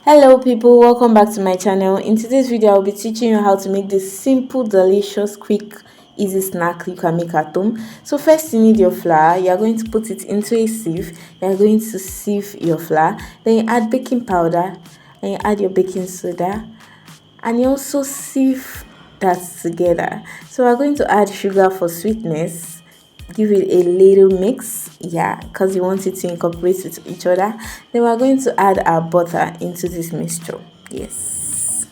Hello people, welcome back to my channel. In today's video I'll be teaching you how to make this simple, delicious, quick, easy snack you can make at home. So first you need your flour. You are going to put it into a sieve. You are going to sieve your flour, then you add baking powder and you add your baking soda, and you also sieve that together. So we're going to add sugar for sweetness. Give it a little mix, yeah, because you want it to incorporate with each other. Then we're going to add our butter into this mixture. Yes.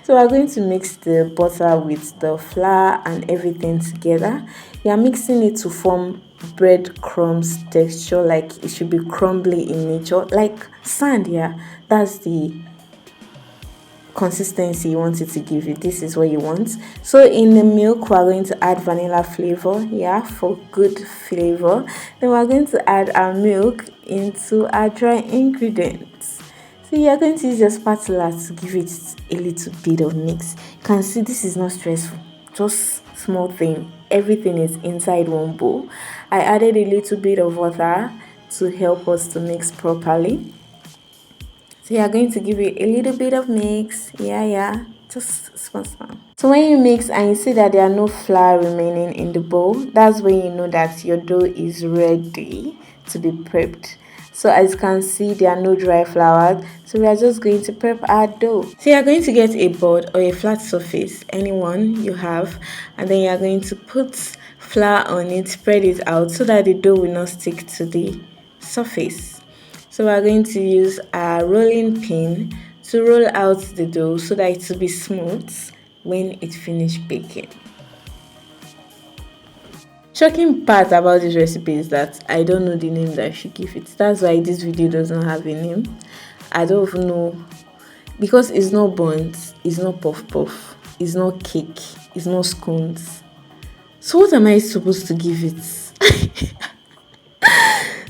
So we're going to mix the butter with the flour and everything together. You are mixing it to form breadcrumbs texture, like it should be crumbly in nature, like sand. Yeah, that's the consistency you want it to give you. This is what you want. So in the milk we're going to add vanilla flavor, yeah, for good flavor. Then we're going to add our milk into our dry ingredients. So you're going to use your spatula to give it a little bit of mix. You can see this is not stressful, just small thing. Everything is inside one bowl. I added a little bit of water to help us to mix properly. So you are going to give it a little bit of mix. Yeah, just small. So when you mix and you see that there are no flour remaining in the bowl, that's when you know that your dough is ready to be prepped. So as you can see, there are no dry flour, so we are just going to prep our dough. So you are going to get a board or a flat surface, anyone you have, and then you are going to put flour on it, spread it out so that the dough will not stick to the surface. So we're going to use a rolling pin to roll out the dough so that it will be smooth when it finished baking. Shocking part about this recipe is that I don't know the name that I should give it. That's why this video does not have a name. I don't even know, because it's not buns, it's not puff puff, it's not cake, it's not scones. So what am I supposed to give it?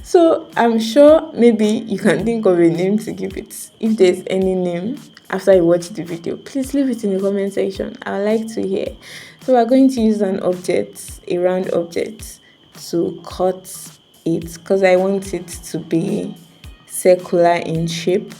So I'm sure maybe you can think of a name to give it. If there's any name after you watch the video, please leave it in the comment section. I would like to hear. So we're going to use an object, a round object, to cut it because I want it to be circular in shape.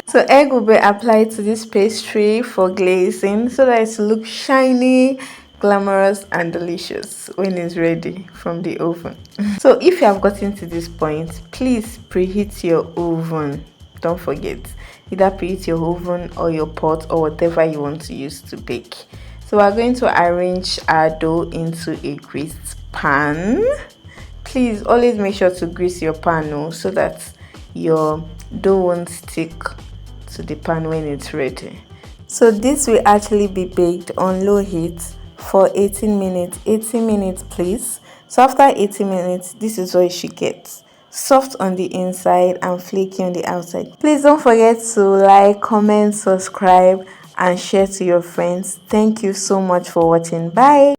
So egg will be applied to this pastry for glazing so that it looks shiny, glamorous and delicious when it's ready from the oven. So if you have gotten to this point, please preheat your oven. Don't forget, either preheat your oven or your pot or whatever you want to use to bake. So we're going to arrange our dough into a greased pan. Please always make sure to grease your pan so that your dough won't stick to the pan when it's ready. So this will actually be baked on low heat for 18 minutes. 18 minutes please. So after 18 minutes, this is what you should get: soft on the inside and flaky on the outside. Please don't forget to like, comment, subscribe and share to your friends. Thank you so much for watching. Bye.